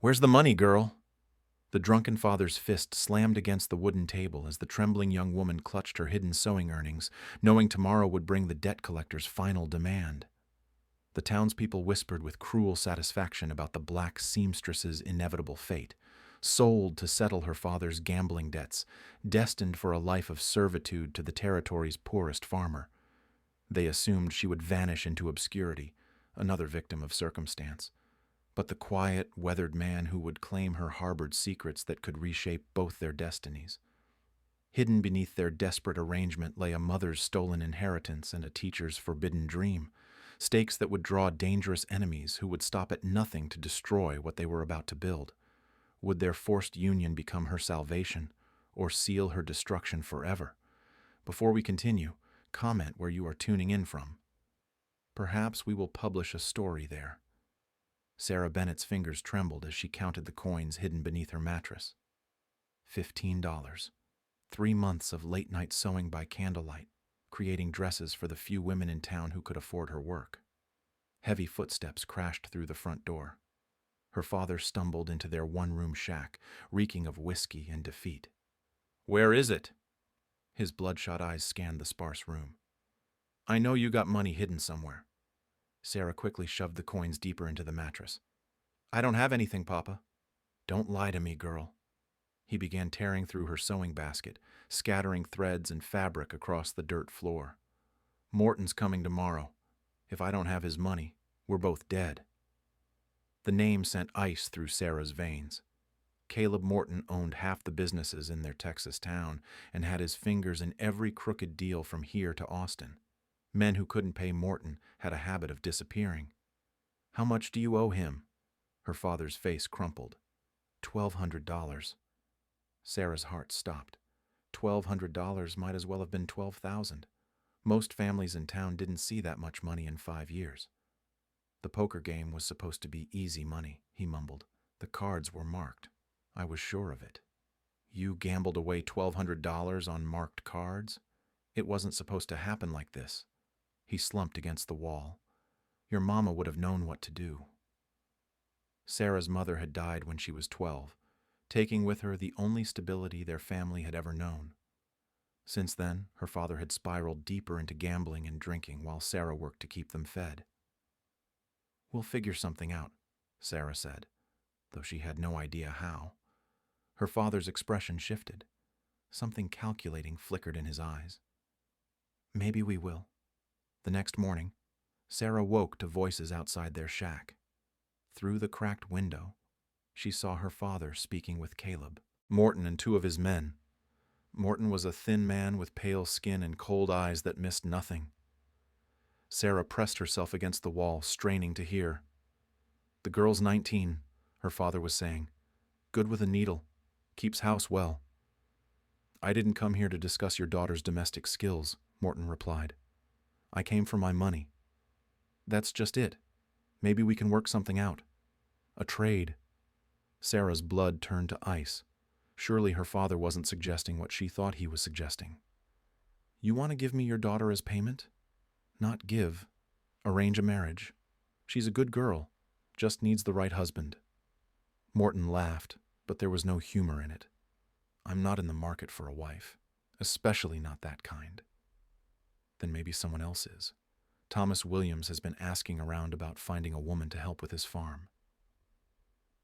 Where's the money, girl? The drunken father's fist slammed against the wooden table as the trembling young woman clutched her hidden sewing earnings, knowing tomorrow would bring the debt collector's final demand. The townspeople whispered with cruel satisfaction about the black seamstress's inevitable fate, sold to settle her father's gambling debts, destined for a life of servitude to the territory's poorest farmer. They assumed she would vanish into obscurity, another victim of circumstance. But the quiet, weathered man who would claim her harbored secrets that could reshape both their destinies. Hidden beneath their desperate arrangement lay a mother's stolen inheritance and a teacher's forbidden dream, stakes that would draw dangerous enemies who would stop at nothing to destroy what they were about to build. Would their forced union become her salvation, or seal her destruction forever? Before we continue, comment where you are tuning in from. Perhaps we will publish a story there. Sarah Bennett's fingers trembled as she counted the coins hidden beneath her mattress. $15. 3 months of late-night sewing by candlelight, creating dresses for the few women in town who could afford her work. Heavy footsteps crashed through the front door. Her father stumbled into their one-room shack, reeking of whiskey and defeat. "Where is it?" His bloodshot eyes scanned the sparse room. "I know you got money hidden somewhere." Sarah quickly shoved the coins deeper into the mattress. "I don't have anything, Papa." "Don't lie to me, girl." He began tearing through her sewing basket, scattering threads and fabric across the dirt floor. "Morton's coming tomorrow. If I don't have his money, we're both dead." The name sent ice through Sarah's veins. Caleb Morton owned half the businesses in their Texas town and had his fingers in every crooked deal from here to Austin. Men who couldn't pay Morton had a habit of disappearing. "How much do you owe him?" Her father's face crumpled. $1,200. Sarah's heart stopped. $1,200 might as well have been 12,000. Most families in town didn't see that much money in 5 years. "The poker game was supposed to be easy money," he mumbled. "The cards were marked. I was sure of it." "You gambled away $1,200 on marked cards? It wasn't supposed to happen like this." He slumped against the wall. "Your mama would have known what to do." Sarah's mother had died when she was 12, taking with her the only stability their family had ever known. Since then, her father had spiraled deeper into gambling and drinking while Sarah worked to keep them fed. "We'll figure something out," Sarah said, though she had no idea how. Her father's expression shifted. Something calculating flickered in his eyes. "Maybe we will." The next morning, Sarah woke to voices outside their shack. Through the cracked window, she saw her father speaking with Caleb, Morton, and 2 of his men. Morton was a thin man with pale skin and cold eyes that missed nothing. Sarah pressed herself against the wall, straining to hear. "The girl's 19, her father was saying. Good with a needle. Keeps house well." "I didn't come here to discuss your daughter's domestic skills," Morton replied. "I came for my money." "That's just it. Maybe we can work something out. A trade." Sarah's blood turned to ice. Surely her father wasn't suggesting what she thought he was suggesting. "You want to give me your daughter as payment?" "Not give. Arrange a marriage. She's a good girl. Just needs the right husband." Morton laughed, but there was no humor in it. "I'm not in the market for a wife, especially not that kind." "Then maybe someone else is. Thomas Williams has been asking around about finding a woman to help with his farm."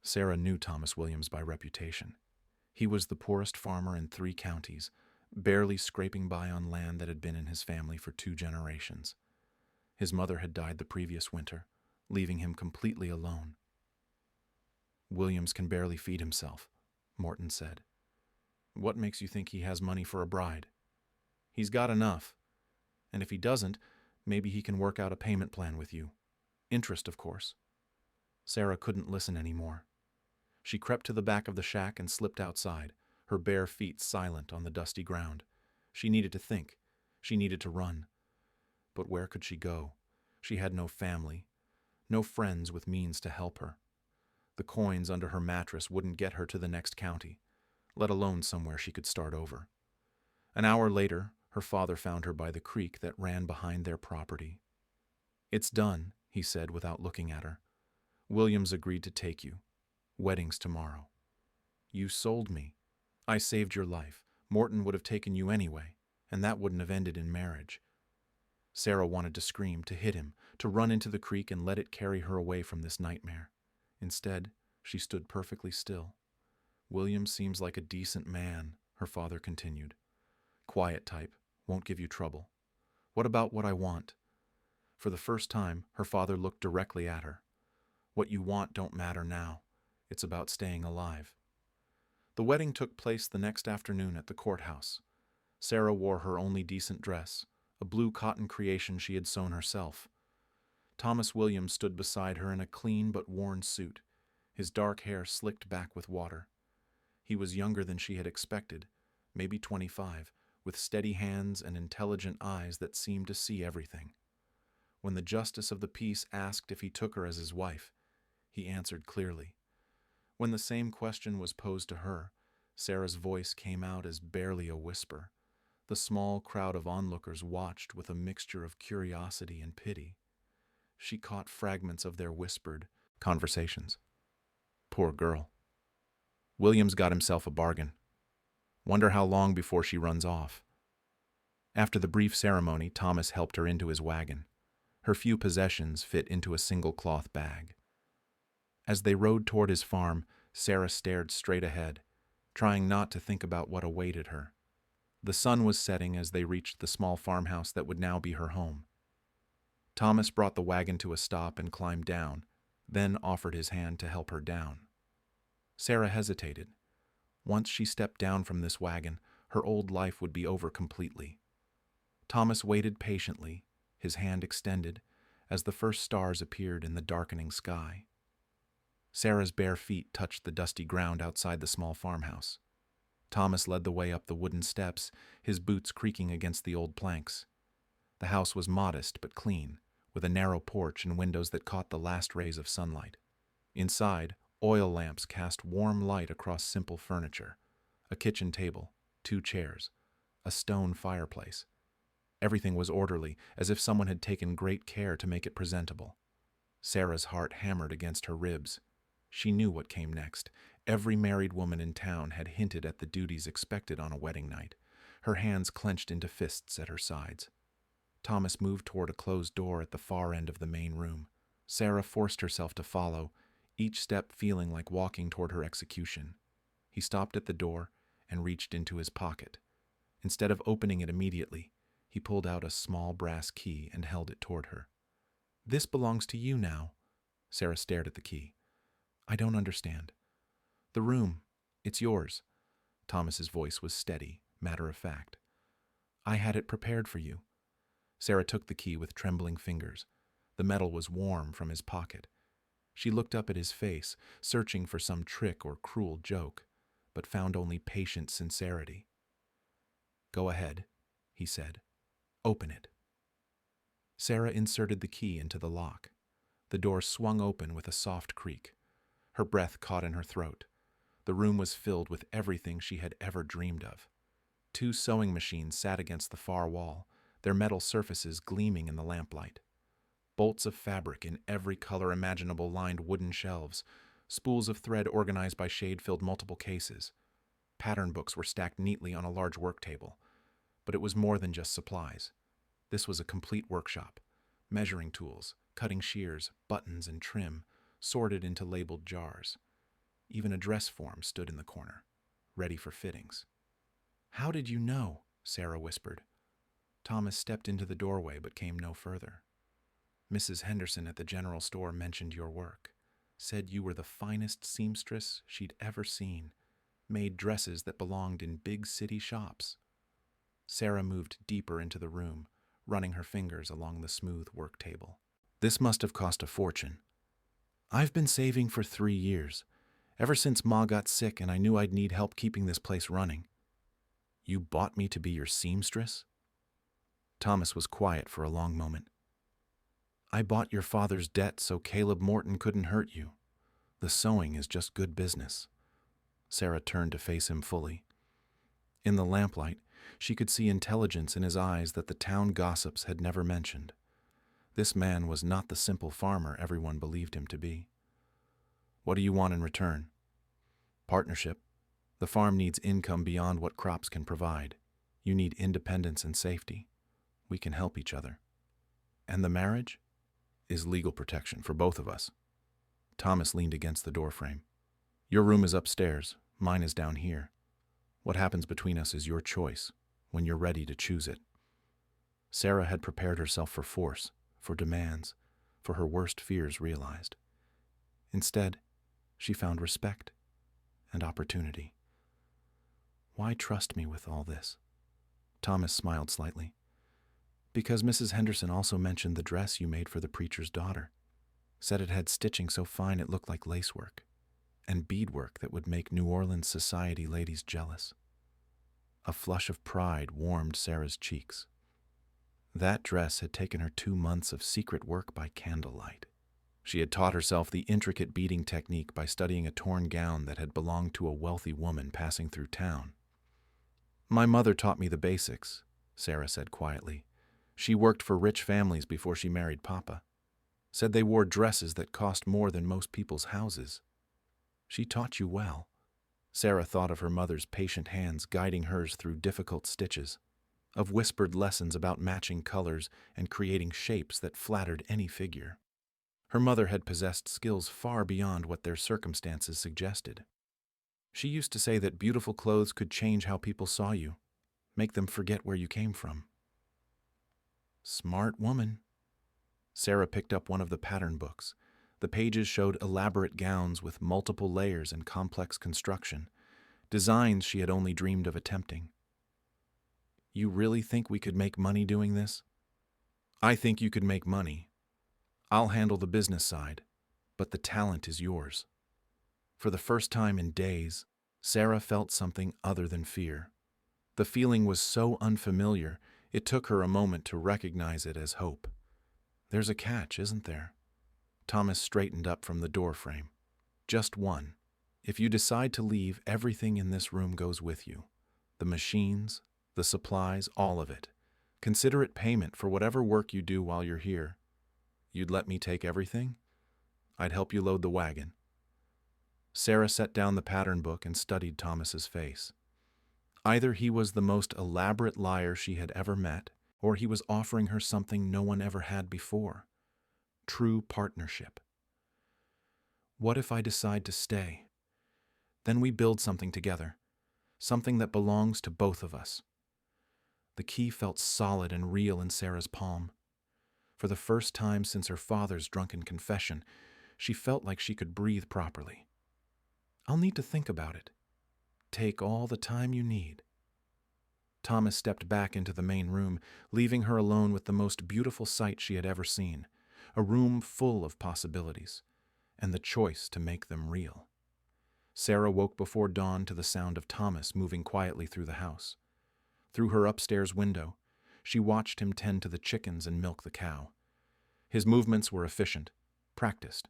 Sarah knew Thomas Williams by reputation. He was the poorest farmer in 3 counties, barely scraping by on land that had been in his family for 2 generations. His mother had died the previous winter, leaving him completely alone. "Williams can barely feed himself," Morton said. "What makes you think he has money for a bride?" "He's got enough. And if he doesn't, maybe he can work out a payment plan with you. Interest, of course." Sarah couldn't listen anymore. She crept to the back of the shack and slipped outside, her bare feet silent on the dusty ground. She needed to think. She needed to run. But where could she go? She had no family, no friends with means to help her. The coins under her mattress wouldn't get her to the next county, let alone somewhere she could start over. An hour later, her father found her by the creek that ran behind their property. "It's done," he said without looking at her. "Williams agreed to take you. Wedding's tomorrow. You sold me. I saved your life. Morton would have taken you anyway, and that wouldn't have ended in marriage. Sarah wanted to scream, to hit him, to run into the creek and let it carry her away from this nightmare. Instead, she stood perfectly still. William seems like a decent man, her father continued. Quiet type, won't give you trouble. What about what I want? For the first time, her father looked directly at her. What you want don't matter now. It's about staying alive. The wedding took place the next afternoon at the courthouse. Sarah wore her only decent dress, a blue cotton creation she had sewn herself. Thomas Williams stood beside her in a clean but worn suit, his dark hair slicked back with water. He was younger than she had expected, maybe 25, with steady hands and intelligent eyes that seemed to see everything. When the justice of the peace asked if he took her as his wife, he answered clearly. When the same question was posed to her, Sarah's voice came out as barely a whisper. The small crowd of onlookers watched with a mixture of curiosity and pity. She caught fragments of their whispered conversations. Poor girl. Williams got himself a bargain. Wonder how long before she runs off. After the brief ceremony, Thomas helped her into his wagon. Her few possessions fit into a single cloth bag. As they rode toward his farm, Sarah stared straight ahead, trying not to think about what awaited her. The sun was setting as they reached the small farmhouse that would now be her home. Thomas brought the wagon to a stop and climbed down, then offered his hand to help her down. Sarah hesitated. Once she stepped down from this wagon, her old life would be over completely. Thomas waited patiently, his hand extended, as the first stars appeared in the darkening sky. Sarah's bare feet touched the dusty ground outside the small farmhouse. Thomas led the way up the wooden steps, his boots creaking against the old planks. The house was modest but clean, with a narrow porch and windows that caught the last rays of sunlight. Inside, oil lamps cast warm light across simple furniture, a kitchen table, 2 chairs, a stone fireplace. Everything was orderly, as if someone had taken great care to make it presentable. Sarah's heart hammered against her ribs. She knew what came next. Every married woman in town had hinted at the duties expected on a wedding night. Her hands clenched into fists at her sides. Thomas moved toward a closed door at the far end of the main room. Sarah forced herself to follow, each step feeling like walking toward her execution. He stopped at the door and reached into his pocket. Instead of opening it immediately, he pulled out a small brass key and held it toward her. "This belongs to you now." Sarah stared at the key. "I don't understand." "The room. It's yours." Thomas's voice was steady, matter-of-fact. "I had it prepared for you." Sarah took the key with trembling fingers. The metal was warm from his pocket. She looked up at his face, searching for some trick or cruel joke, but found only patient sincerity. "Go ahead," he said. "Open it." Sarah inserted the key into the lock. The door swung open with a soft creak. Her breath caught in her throat. The room was filled with everything she had ever dreamed of. 2 sewing machines sat against the far wall, their metal surfaces gleaming in the lamplight. Bolts of fabric in every color imaginable lined wooden shelves. Spools of thread organized by shade filled multiple cases. Pattern books were stacked neatly on a large work table. But it was more than just supplies. This was a complete workshop. Measuring tools, cutting shears, buttons, and trim, sorted into labeled jars. Even a dress form stood in the corner, ready for fittings. "How did you know?" Sarah whispered. Thomas stepped into the doorway but came no further. "Mrs. Henderson at the general store mentioned your work. Said you were the finest seamstress she'd ever seen. Made dresses that belonged in big city shops." Sarah moved deeper into the room, running her fingers along the smooth work table. "This must have cost a fortune. I've been saving for 3 years, ever since Ma got sick and I knew I'd need help keeping this place running." "You bought me to be your seamstress?" Thomas was quiet for a long moment. "I bought your father's debt so Caleb Morton couldn't hurt you. The sewing is just good business." Sarah turned to face him fully. In the lamplight, she could see intelligence in his eyes that the town gossips had never mentioned. This man was not the simple farmer everyone believed him to be. "What do you want in return?" Partnership. The farm needs income beyond what crops can provide. You need independence and safety. We can help each other. And the marriage is legal protection for both of us. Thomas leaned against the doorframe. Your room is upstairs. Mine is down here. What happens between us is your choice, when you're ready to choose it. Sarah had prepared herself for force, for demands, for her worst fears realized. Instead, she found respect and opportunity. Why trust me with all this? Thomas smiled slightly. Because Mrs. Henderson also mentioned the dress you made for the preacher's daughter. Said it had stitching so fine it looked like lacework, and beadwork that would make New Orleans society ladies jealous. A flush of pride warmed Sarah's cheeks. That dress had taken her 2 months of secret work by candlelight. She had taught herself the intricate beading technique by studying a torn gown that had belonged to a wealthy woman passing through town. My mother taught me the basics, Sarah said quietly. She worked for rich families before she married Papa. Said they wore dresses that cost more than most people's houses. She taught you well. Sarah thought of her mother's patient hands guiding hers through difficult stitches, of whispered lessons about matching colors and creating shapes that flattered any figure. Her mother had possessed skills far beyond what their circumstances suggested. She used to say that beautiful clothes could change how people saw you, make them forget where you came from. Smart woman. Sarah picked up one of the pattern books. The pages showed elaborate gowns with multiple layers and complex construction, designs she had only dreamed of attempting. You really think we could make money doing this? I think you could make money. I'll handle the business side, but the talent is yours. For the first time in days, Sarah felt something other than fear. The feeling was so unfamiliar, it took her a moment to recognize it as hope. There's a catch, isn't there? Thomas straightened up from the doorframe. Just one. If you decide to leave, everything in this room goes with you. The machines, the supplies, all of it. Consider it payment for whatever work you do while you're here. You'd let me take everything? I'd help you load the wagon. Sarah set down the pattern book and studied Thomas's face. Either he was the most elaborate liar she had ever met, or he was offering her something no one ever had before. True partnership. What if I decide to stay? Then we build something together, something that belongs to both of us. The key felt solid and real in Sarah's palm. For the first time since her father's drunken confession, she felt like she could breathe properly. I'll need to think about it. Take all the time you need. Thomas stepped back into the main room, leaving her alone with the most beautiful sight she had ever seen, a room full of possibilities, and the choice to make them real. Sarah woke before dawn to the sound of Thomas moving quietly through the house. Through her upstairs window, she watched him tend to the chickens and milk the cow. His movements were efficient, practiced,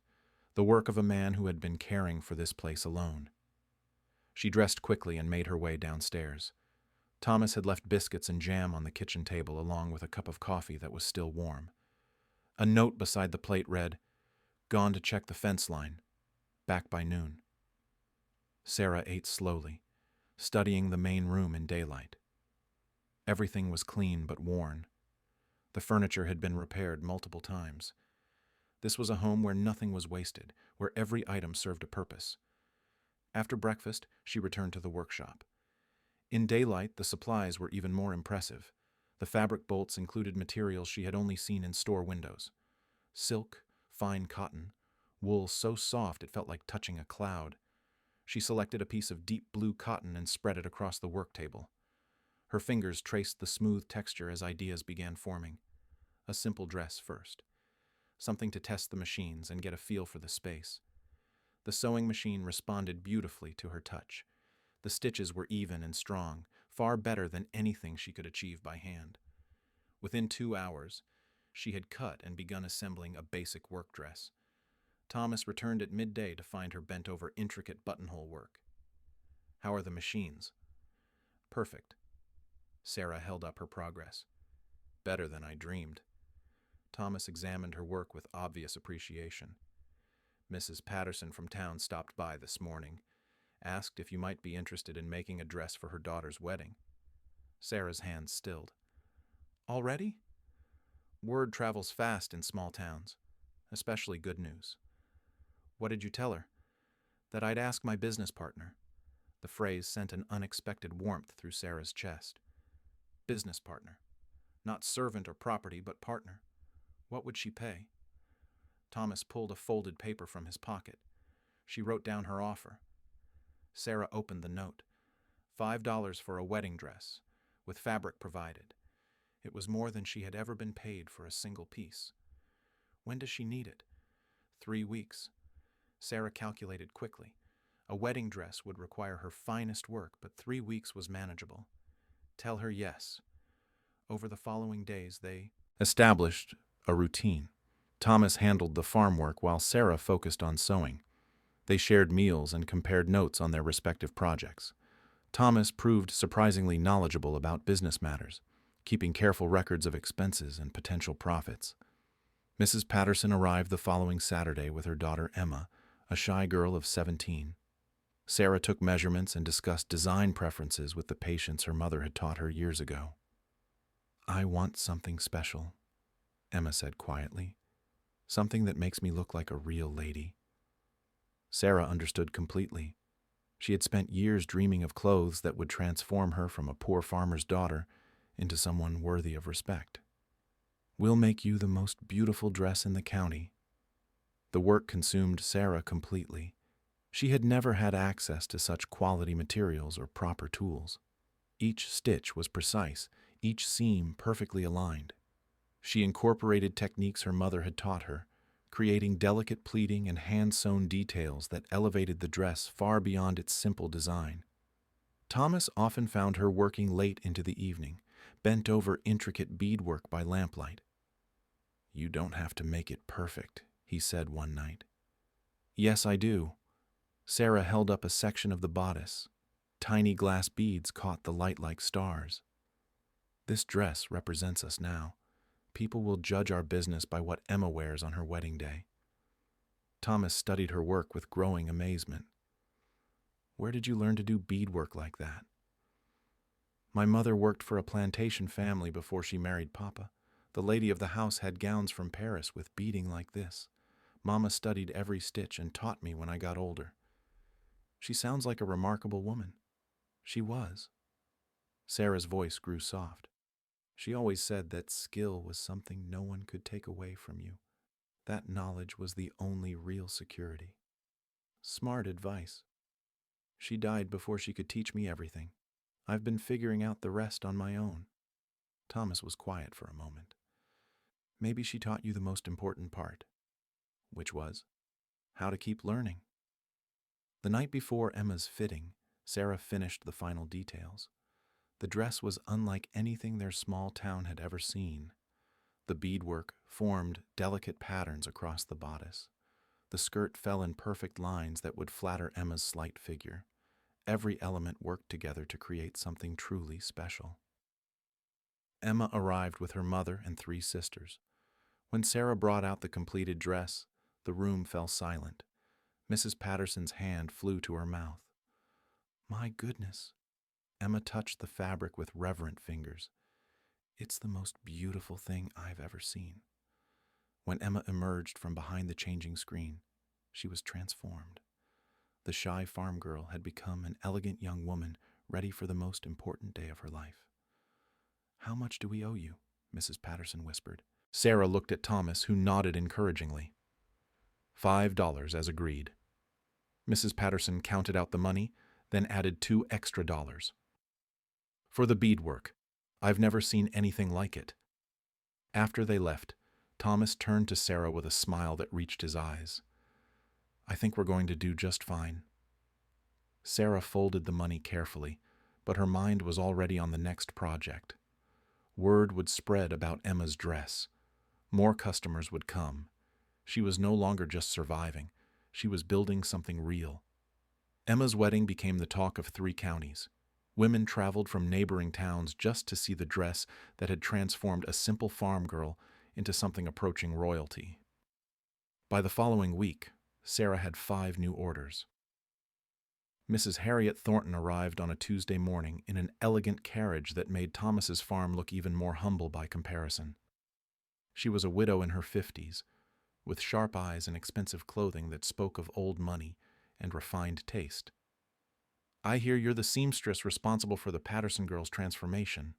the work of a man who had been caring for this place alone. She dressed quickly and made her way downstairs. Thomas had left biscuits and jam on the kitchen table along with a cup of coffee that was still warm. A note beside the plate read, "Gone to check the fence line. Back by noon." Sarah ate slowly, studying the main room in daylight. Everything was clean but worn. The furniture had been repaired multiple times. This was a home where nothing was wasted, where every item served a purpose. After breakfast, she returned to the workshop. In daylight, the supplies were even more impressive. The fabric bolts included materials she had only seen in store windows. Silk, fine cotton, wool so soft it felt like touching a cloud. She selected a piece of deep blue cotton and spread it across the work table. Her fingers traced the smooth texture as ideas began forming. A simple dress first. Something to test the machines and get a feel for the space. The sewing machine responded beautifully to her touch. The stitches were even and strong, far better than anything she could achieve by hand. Within 2 hours, she had cut and begun assembling a basic work dress. Thomas returned at midday to find her bent over intricate buttonhole work. How are the machines? Perfect. Sarah held up her progress. Better than I dreamed. Thomas examined her work with obvious appreciation. Mrs. Patterson from town stopped by this morning. Asked if you might be interested in making a dress for her daughter's wedding. Sarah's hands stilled. Already? Word travels fast in small towns, especially good news. What did you tell her? That I'd ask my business partner. The phrase sent an unexpected warmth through Sarah's chest. Business partner. Not servant or property, but partner. What would she pay? Thomas pulled a folded paper from his pocket. She wrote down her offer. Sarah opened the note. $5 for a wedding dress, with fabric provided. It was more than she had ever been paid for a single piece. When does she need it? 3 weeks. Sarah calculated quickly. A wedding dress would require her finest work, but 3 weeks was manageable. Tell her yes. Over the following days, they established a routine. Thomas handled the farm work while Sarah focused on sewing. They shared meals and compared notes on their respective projects. Thomas proved surprisingly knowledgeable about business matters, keeping careful records of expenses and potential profits. Mrs. Patterson arrived the following Saturday with her daughter Emma, a shy girl of 17. Sarah took measurements and discussed design preferences with the patience her mother had taught her years ago. I want something special, Emma said quietly. Something that makes me look like a real lady. Sarah understood completely. She had spent years dreaming of clothes that would transform her from a poor farmer's daughter into someone worthy of respect. We'll make you the most beautiful dress in the county. The work consumed Sarah completely. She had never had access to such quality materials or proper tools. Each stitch was precise, each seam perfectly aligned. She incorporated techniques her mother had taught her, creating delicate pleating and hand-sewn details that elevated the dress far beyond its simple design. Thomas often found her working late into the evening, bent over intricate beadwork by lamplight. You don't have to make it perfect, he said one night. Yes, I do. Sarah held up a section of the bodice. Tiny glass beads caught the light like stars. This dress represents us now. People will judge our business by what Emma wears on her wedding day. Thomas studied her work with growing amazement. Where did you learn to do beadwork like that? My mother worked for a plantation family before she married Papa. The lady of the house had gowns from Paris with beading like this. Mama studied every stitch and taught me when I got older. She sounds like a remarkable woman. She was. Sarah's voice grew soft. She always said that skill was something no one could take away from you. That knowledge was the only real security. Smart advice. She died before she could teach me everything. I've been figuring out the rest on my own. Thomas was quiet for a moment. Maybe she taught you the most important part, which was how to keep learning. The night before Emma's fitting, Sarah finished the final details. The dress was unlike anything their small town had ever seen. The beadwork formed delicate patterns across the bodice. The skirt fell in perfect lines that would flatter Emma's slight figure. Every element worked together to create something truly special. Emma arrived with her mother and 3 sisters. When Sarah brought out the completed dress, the room fell silent. Mrs. Patterson's hand flew to her mouth. My goodness. Emma touched the fabric with reverent fingers. It's the most beautiful thing I've ever seen. When Emma emerged from behind the changing screen, she was transformed. The shy farm girl had become an elegant young woman ready for the most important day of her life. How much do we owe you? Mrs. Patterson whispered. Sarah looked at Thomas, who nodded encouragingly. $5 as agreed. Mrs. Patterson counted out the money, then added $2 extra. For the beadwork. I've never seen anything like it. After they left, Thomas turned to Sarah with a smile that reached his eyes. I think we're going to do just fine. Sarah folded the money carefully, but her mind was already on the next project. Word would spread about Emma's dress. More customers would come. She was no longer just surviving. She was building something real. Emma's wedding became the talk of 3 counties. Women traveled from neighboring towns just to see the dress that had transformed a simple farm girl into something approaching royalty. By the following week, Sarah had 5 new orders. Mrs. Harriet Thornton arrived on a Tuesday morning in an elegant carriage that made Thomas's farm look even more humble by comparison. She was a widow in her 50s, with sharp eyes and expensive clothing that spoke of old money and refined taste. "I hear you're the seamstress responsible for the Patterson girls' transformation."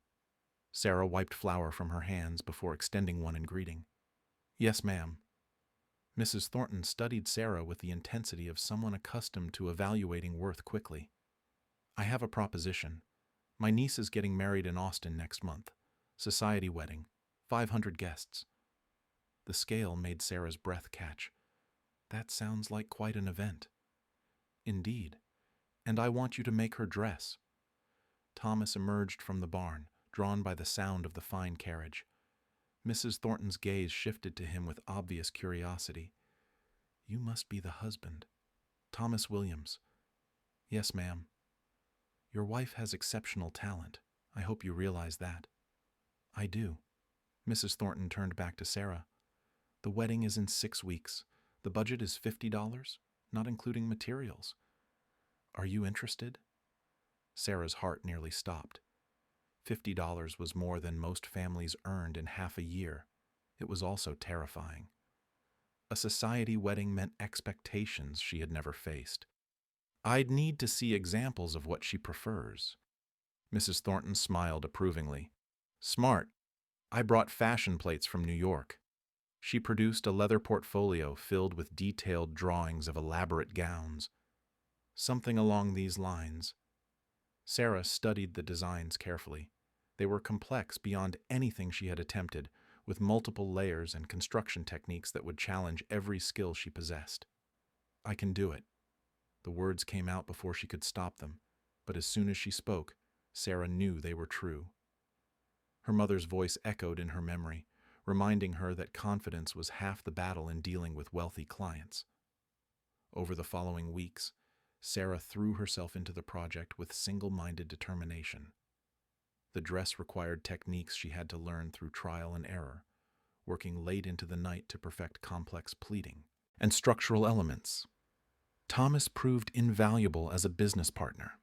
Sarah wiped flour from her hands before extending one in greeting. "Yes, ma'am." Mrs. Thornton studied Sarah with the intensity of someone accustomed to evaluating worth quickly. "I have a proposition. My niece is getting married in Austin next month. Society wedding. 500 guests." The scale made Sarah's breath catch. "That sounds like quite an event." "Indeed. And I want you to make her dress." Thomas emerged from the barn, drawn by the sound of the fine carriage. Mrs. Thornton's gaze shifted to him with obvious curiosity. "You must be the husband." "Thomas Williams." "Yes, ma'am." "Your wife has exceptional talent. I hope you realize that." "I do." Mrs. Thornton turned back to Sarah. "The wedding is in 6 weeks. The budget is $50, not including materials. Are you interested?" Sarah's heart nearly stopped. $50 was more than most families earned in half a year. It was also terrifying. A society wedding meant expectations she had never faced. "I'd need to see examples of what she prefers." Mrs. Thornton smiled approvingly. "Smart. I brought fashion plates from New York." She produced a leather portfolio filled with detailed drawings of elaborate gowns. "Something along these lines." Sarah studied the designs carefully. They were complex beyond anything she had attempted, with multiple layers and construction techniques that would challenge every skill she possessed. "I can do it." The words came out before she could stop them, but as soon as she spoke, Sarah knew they were true. Her mother's voice echoed in her memory, reminding her that confidence was half the battle in dealing with wealthy clients. Over the following weeks, Sarah threw herself into the project with single-minded determination. The dress required techniques she had to learn through trial and error, working late into the night to perfect complex pleating and structural elements. Thomas proved invaluable as a business partner.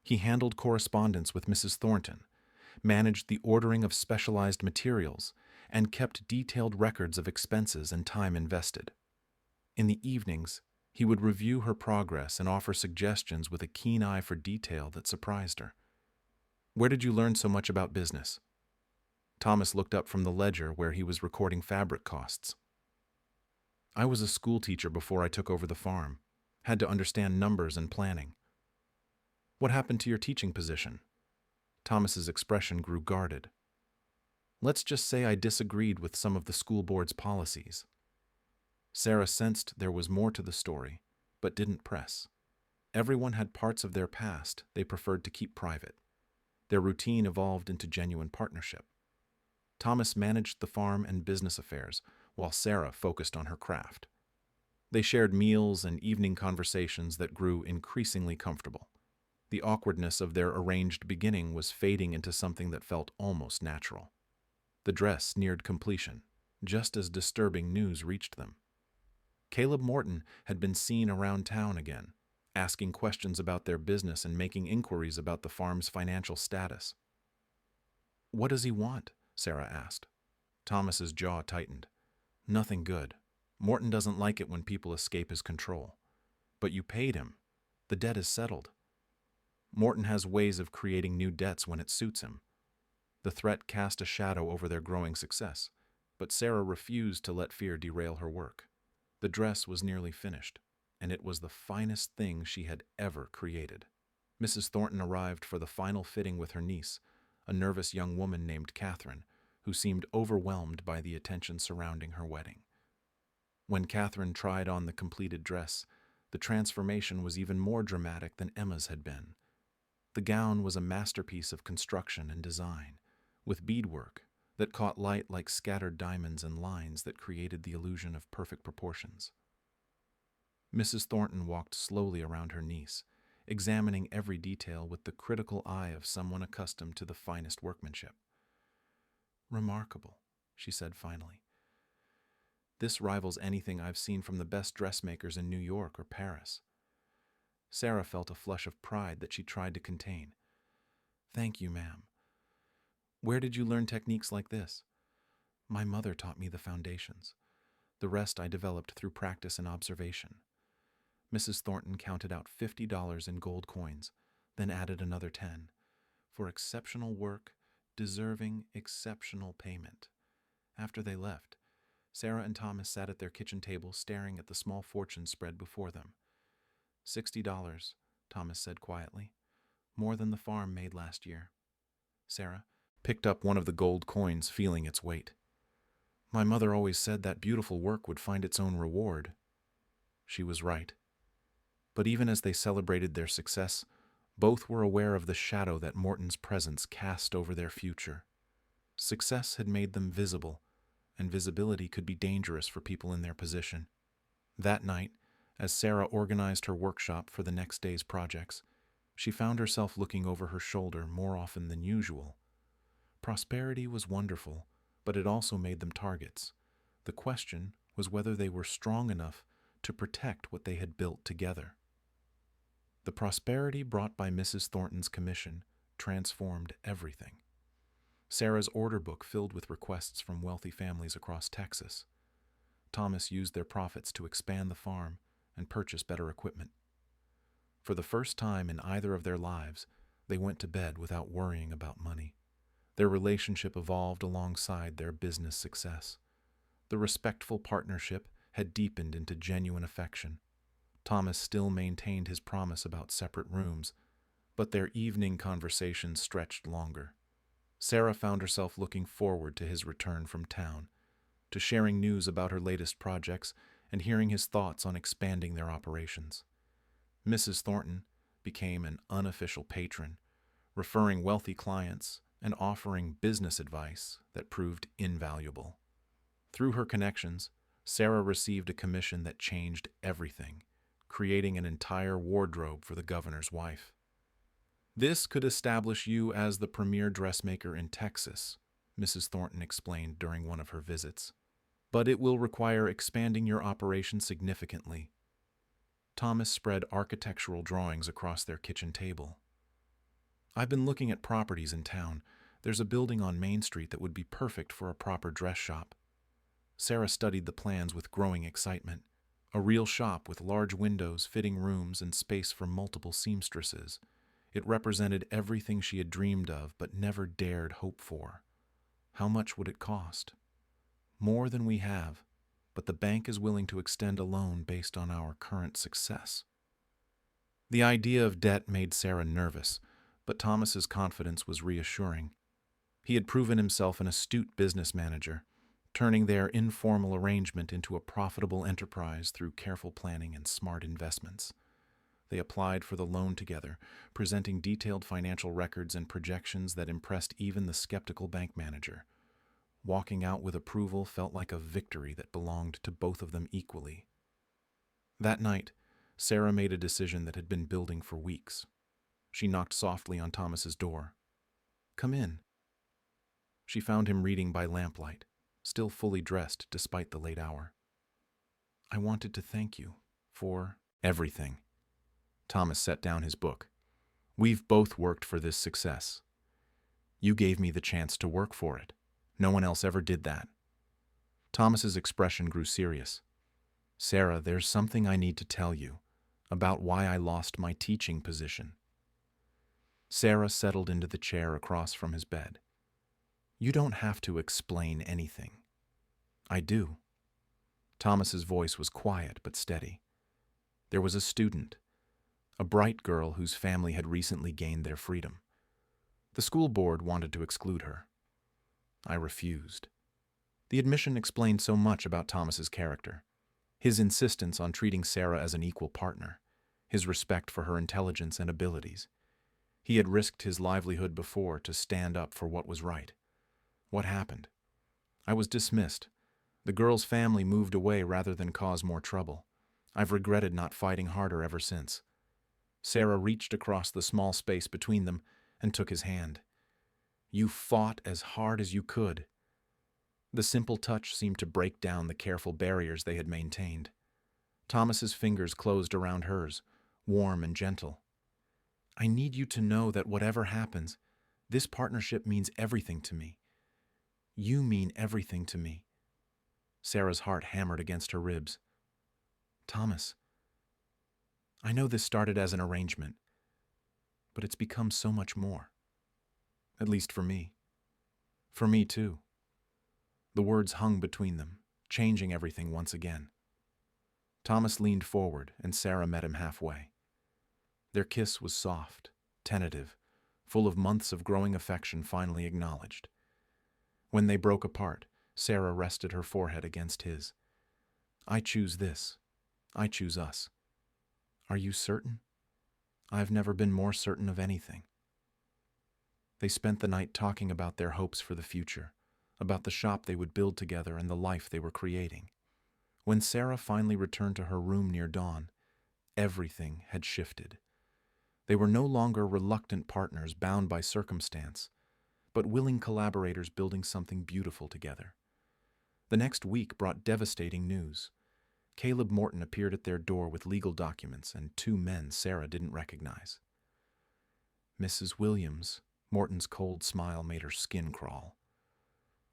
He handled correspondence with Mrs. Thornton, managed the ordering of specialized materials, and kept detailed records of expenses and time invested. In the evenings, he would review her progress and offer suggestions with a keen eye for detail that surprised her. "Where did you learn so much about business?" Thomas looked up from the ledger where he was recording fabric costs. "I was a school teacher before I took over the farm. Had to understand numbers and planning." "What happened to your teaching position?" Thomas's expression grew guarded. "Let's just say I disagreed with some of the school board's policies." Sarah sensed there was more to the story, but didn't press. Everyone had parts of their past they preferred to keep private. Their routine evolved into genuine partnership. Thomas managed the farm and business affairs, while Sarah focused on her craft. They shared meals and evening conversations that grew increasingly comfortable. The awkwardness of their arranged beginning was fading into something that felt almost natural. The dress neared completion, just as disturbing news reached them. Caleb Morton had been seen around town again, asking questions about their business and making inquiries about the farm's financial status. "What does he want?" Sarah asked. Thomas's jaw tightened. "Nothing good. Morton doesn't like it when people escape his control. But you paid him. The debt is settled." "Morton has ways of creating new debts when it suits him." The threat cast a shadow over their growing success, but Sarah refused to let fear derail her work. The dress was nearly finished, and it was the finest thing she had ever created. Mrs. Thornton arrived for the final fitting with her niece, a nervous young woman named Catherine, who seemed overwhelmed by the attention surrounding her wedding. When Catherine tried on the completed dress, the transformation was even more dramatic than Emma's had been. The gown was a masterpiece of construction and design, with beadwork that caught light like scattered diamonds and lines that created the illusion of perfect proportions. Mrs. Thornton walked slowly around her niece, examining every detail with the critical eye of someone accustomed to the finest workmanship. "Remarkable," she said finally. "This rivals anything I've seen from the best dressmakers in New York or Paris." Sarah felt a flush of pride that she tried to contain. "Thank you, ma'am. Where did you learn techniques like this?" "My mother taught me the foundations. The rest I developed through practice and observation." Mrs. Thornton counted out $50 in gold coins, then added another 10. "For exceptional work, deserving exceptional payment." After they left, Sarah and Thomas sat at their kitchen table staring at the small fortune spread before them. $60, Thomas said quietly. "More than the farm made last year." Sarah picked up one of the gold coins, feeling its weight. "My mother always said that beautiful work would find its own reward." She was right. But even as they celebrated their success, both were aware of the shadow that Morton's presence cast over their future. Success had made them visible, and visibility could be dangerous for people in their position. That night, as Sarah organized her workshop for the next day's projects, she found herself looking over her shoulder more often than usual. Prosperity was wonderful, but it also made them targets. The question was whether they were strong enough to protect what they had built together. The prosperity brought by Mrs. Thornton's commission transformed everything. Sarah's order book filled with requests from wealthy families across Texas. Thomas used their profits to expand the farm and purchase better equipment. For the first time in either of their lives, they went to bed without worrying about money. Their relationship evolved alongside their business success. The respectful partnership had deepened into genuine affection. Thomas still maintained his promise about separate rooms, but their evening conversations stretched longer. Sarah found herself looking forward to his return from town, to sharing news about her latest projects and hearing his thoughts on expanding their operations. Mrs. Thornton became an unofficial patron, referring wealthy clients and offering business advice that proved invaluable. Through her connections, Sarah received a commission that changed everything, creating an entire wardrobe for the governor's wife. "This could establish you as the premier dressmaker in Texas," Mrs. Thornton explained during one of her visits. "But it will require expanding your operation significantly." Thomas spread architectural drawings across their kitchen table. "I've been looking at properties in town. There's a building on Main Street that would be perfect for a proper dress shop." Sarah studied the plans with growing excitement. A real shop with large windows, fitting rooms, and space for multiple seamstresses. It represented everything she had dreamed of but never dared hope for. How much would it cost? "More than we have, but the bank is willing to extend a loan based on our current success." The idea of debt made Sarah nervous, but Thomas's confidence was reassuring. He had proven himself an astute business manager, turning their informal arrangement into a profitable enterprise through careful planning and smart investments. They applied for the loan together, presenting detailed financial records and projections that impressed even the skeptical bank manager. Walking out with approval felt like a victory that belonged to both of them equally. That night, Sarah made a decision that had been building for weeks. She knocked softly on Thomas's door. "Come in." She found him reading by lamplight, still fully dressed despite the late hour. "I wanted to thank you for everything." Thomas set down his book. "We've both worked for this success. You gave me the chance to work for it. No one else ever did that." Thomas's expression grew serious. "Sarah, there's something I need to tell you about why I lost my teaching position." Sarah settled into the chair across from his bed. "You don't have to explain anything." "I do." Thomas's voice was quiet but steady. "There was a student, a bright girl whose family had recently gained their freedom. The school board wanted to exclude her. I refused." The admission explained so much about Thomas's character. His insistence on treating Sarah as an equal partner, his respect for her intelligence and abilities. He had risked his livelihood before to stand up for what was right. What happened? "I was dismissed. The girl's family moved away rather than cause more trouble. I've regretted not fighting harder ever since." Sarah reached across the small space between them and took his hand. "You fought as hard as you could." The simple touch seemed to break down the careful barriers they had maintained. Thomas's fingers closed around hers, warm and gentle. I need you to know that whatever happens, this partnership means everything to me. You mean everything to me. Sarah's heart hammered against her ribs. Thomas, I know this started as an arrangement, but it's become so much more. At least for me. For me, too. The words hung between them, changing everything once again. Thomas leaned forward, and Sarah met him halfway. Their kiss was soft, tentative, full of months of growing affection finally acknowledged. When they broke apart, Sarah rested her forehead against his. I choose this. I choose us. Are you certain? I've never been more certain of anything. They spent the night talking about their hopes for the future, about the shop they would build together and the life they were creating. When Sarah finally returned to her room near dawn, everything had shifted. They were no longer reluctant partners bound by circumstance, but willing collaborators building something beautiful together. The next week brought devastating news. Caleb Morton appeared at their door with legal documents and 2 men Sarah didn't recognize. Mrs. Williams, Morton's cold smile made her skin crawl.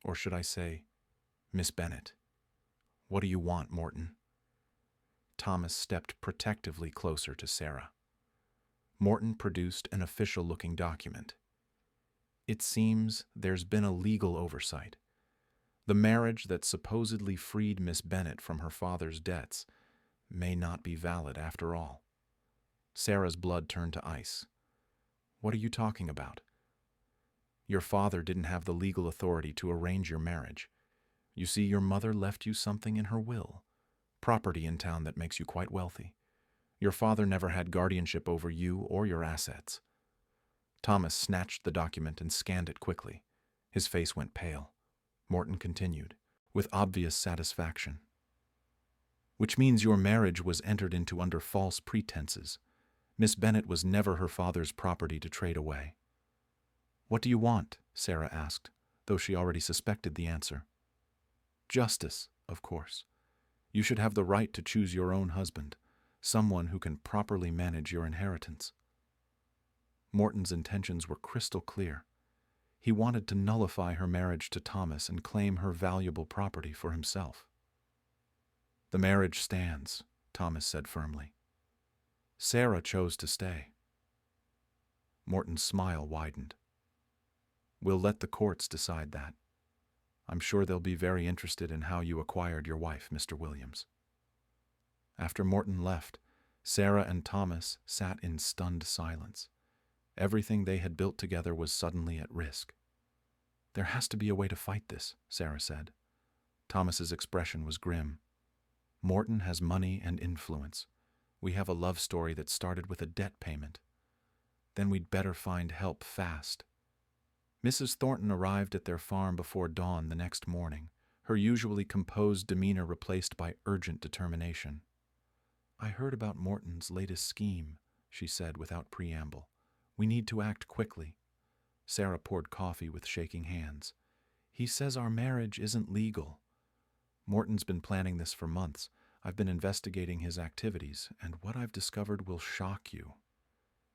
Or should I say, Miss Bennett. What do you want, Morton? Thomas stepped protectively closer to Sarah. Morton produced an official-looking document. It seems there's been a legal oversight. The marriage that supposedly freed Miss Bennett from her father's debts may not be valid after all. Sarah's blood turned to ice. What are you talking about? Your father didn't have the legal authority to arrange your marriage. You see, your mother left you something in her will, property in town that makes you quite wealthy. Your father never had guardianship over you or your assets. Thomas snatched the document and scanned it quickly. His face went pale. Morton continued, with obvious satisfaction. Which means your marriage was entered into under false pretenses. Miss Bennett was never her father's property to trade away. What do you want? Sarah asked, though she already suspected the answer. Justice, of course. You should have the right to choose your own husband, someone who can properly manage your inheritance. Morton's intentions were crystal clear. He wanted to nullify her marriage to Thomas and claim her valuable property for himself. The marriage stands, Thomas said firmly. Sarah chose to stay. Morton's smile widened. We'll let the courts decide that. I'm sure they'll be very interested in how you acquired your wife, Mr. Williams. After Morton left, Sarah and Thomas sat in stunned silence. Everything they had built together was suddenly at risk. There has to be a way to fight this, Sarah said. Thomas's expression was grim. Morton has money and influence. We have a love story that started with a debt payment. Then we'd better find help fast. Mrs. Thornton arrived at their farm before dawn the next morning, her usually composed demeanor replaced by urgent determination. I heard about Morton's latest scheme, she said without preamble. We need to act quickly. Sarah poured coffee with shaking hands. He says our marriage isn't legal. Morton's been planning this for months. I've been investigating his activities, and what I've discovered will shock you.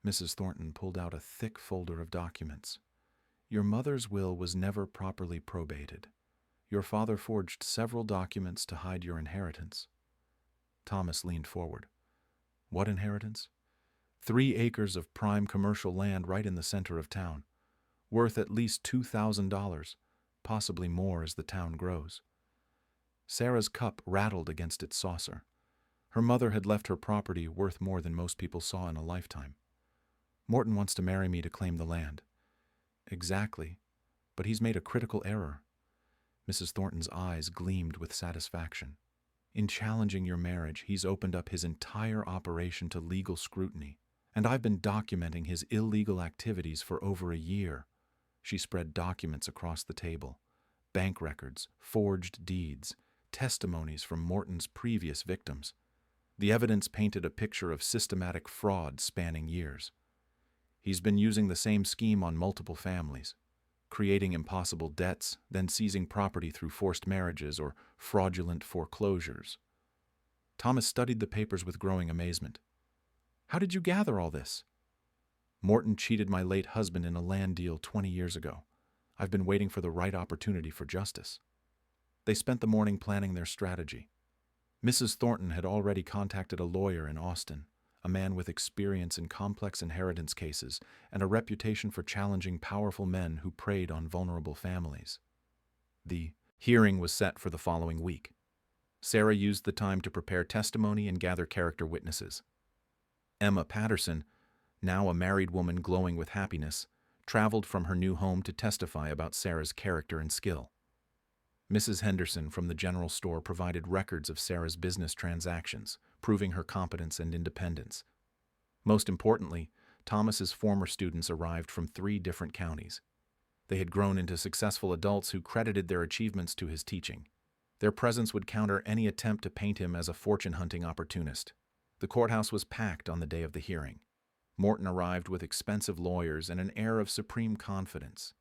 Mrs. Thornton pulled out a thick folder of documents. Your mother's will was never properly probated. Your father forged several documents to hide your inheritance. Thomas leaned forward. What inheritance? 3 acres of prime commercial land right in the center of town, worth at least $2,000, possibly more as the town grows. Sarah's cup rattled against its saucer. Her mother had left her property worth more than most people saw in a lifetime. Morton wants to marry me to claim the land. Exactly, but he's made a critical error. Mrs. Thornton's eyes gleamed with satisfaction. In challenging your marriage, he's opened up his entire operation to legal scrutiny, and I've been documenting his illegal activities for over a year. She spread documents across the table, bank records, forged deeds, testimonies from Morton's previous victims. The evidence painted a picture of systematic fraud spanning years. He's been using the same scheme on multiple families, creating impossible debts, then seizing property through forced marriages or fraudulent foreclosures. Thomas studied the papers with growing amazement. How did you gather all this? Morton cheated my late husband in a land deal 20 years ago. I've been waiting for the right opportunity for justice. They spent the morning planning their strategy. Mrs. Thornton had already contacted a lawyer in Austin, a man with experience in complex inheritance cases and a reputation for challenging powerful men who preyed on vulnerable families. The hearing was set for the following week. Sarah used the time to prepare testimony and gather character witnesses. Emma Patterson, now a married woman glowing with happiness, traveled from her new home to testify about Sarah's character and skill. Mrs. Henderson from the general store provided records of Sarah's business transactions, proving her competence and independence. Most importantly, Thomas's former students arrived from 3 different counties. They had grown into successful adults who credited their achievements to his teaching. Their presence would counter any attempt to paint him as a fortune-hunting opportunist. The courthouse was packed on the day of the hearing. Morton arrived with expensive lawyers and an air of supreme confidence.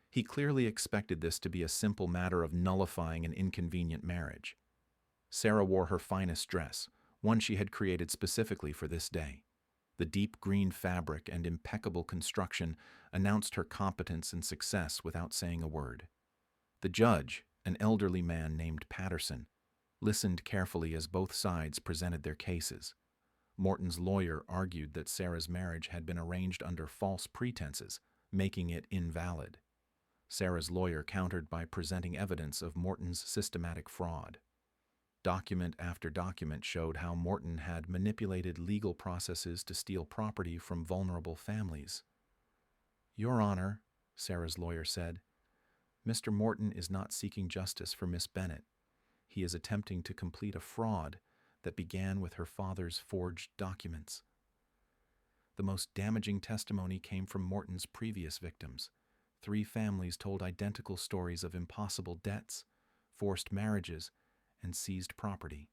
He clearly expected this to be a simple matter of nullifying an inconvenient marriage. Sarah wore her finest dress, one she had created specifically for this day. The deep green fabric and impeccable construction announced her competence and success without saying a word. The judge, an elderly man named Patterson, listened carefully as both sides presented their cases. Morton's lawyer argued that Sarah's marriage had been arranged under false pretenses, making it invalid. Sarah's lawyer countered by presenting evidence of Morton's systematic fraud. Document after document showed how Morton had manipulated legal processes to steal property from vulnerable families. "Your Honor," Sarah's lawyer said, "Mr. Morton is not seeking justice for Miss Bennett. He is attempting to complete a fraud that began with her father's forged documents." The most damaging testimony came from Morton's previous victims. 3 families told identical stories of impossible debts, forced marriages, and seized property.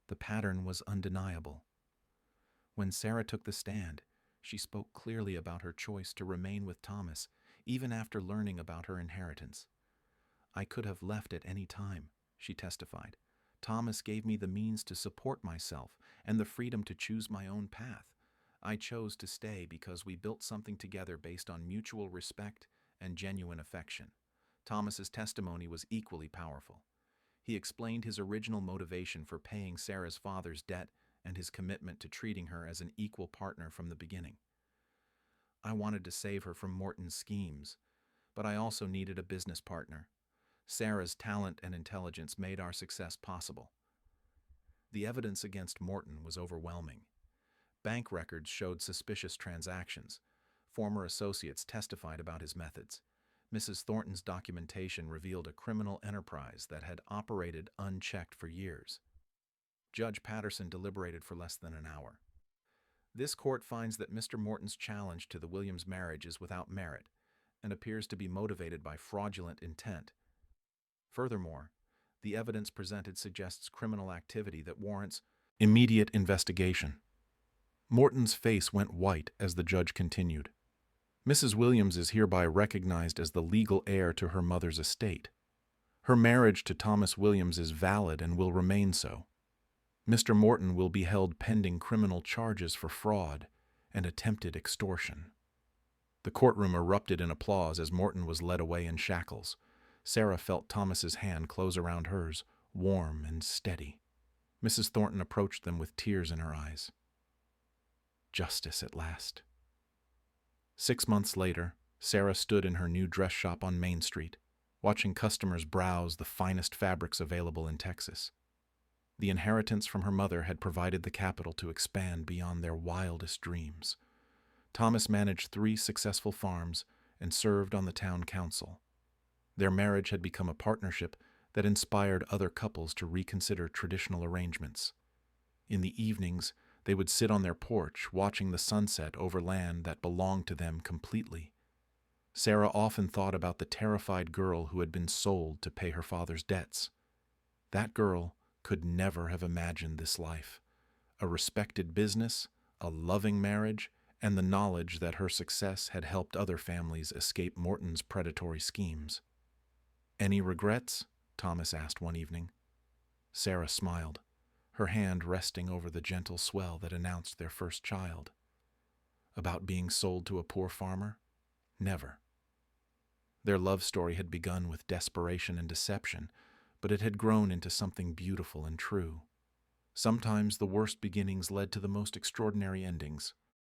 The pattern was undeniable. When Sarah took the stand, she spoke clearly about her choice to remain with Thomas, even after learning about her inheritance. "I could have left at any time," she testified. "Thomas gave me the means to support myself and the freedom to choose my own path. I chose to stay because we built something together based on mutual respect and genuine affection." Thomas's testimony was equally powerful. He explained his original motivation for paying Sarah's father's debt and his commitment to treating her as an equal partner from the beginning. "I wanted to save her from Morton's schemes, but I also needed a business partner. Sarah's talent and intelligence made our success possible." The evidence against Morton was overwhelming. Bank records showed suspicious transactions. Former associates testified about his methods. Mrs. Thornton's documentation revealed a criminal enterprise that had operated unchecked for years. Judge Patterson deliberated for less than an hour. "This court finds that Mr. Morton's challenge to the Williams marriage is without merit and appears to be motivated by fraudulent intent. Furthermore, the evidence presented suggests criminal activity that warrants immediate investigation." Morton's face went white as the judge continued. "Mrs. Williams is hereby recognized as the legal heir to her mother's estate. Her marriage to Thomas Williams is valid and will remain so. Mr. Morton will be held pending criminal charges for fraud and attempted extortion." The courtroom erupted in applause as Morton was led away in shackles. Sarah felt Thomas's hand close around hers, warm and steady. Mrs. Thornton approached them with tears in her eyes. Justice at last. 6 months later, Sarah stood in her new dress shop on Main Street, watching customers browse the finest fabrics available in Texas. The inheritance from her mother had provided the capital to expand beyond their wildest dreams. Thomas managed 3 successful farms and served on the town council. Their marriage had become a partnership that inspired other couples to reconsider traditional arrangements. In the evenings, they would sit on their porch watching the sunset over land that belonged to them completely. Sarah often thought about the terrified girl who had been sold to pay her father's debts. That girl could never have imagined this life: a respected business, a loving marriage, and the knowledge that her success had helped other families escape Morton's predatory schemes. "Any regrets?" Thomas asked one evening. Sarah smiled. her hand resting over the gentle swell that announced their first child. About being sold to a poor farmer? Never. Their love story had begun with desperation and deception, but it had grown into something beautiful and true. Sometimes the worst beginnings led to the most extraordinary endings.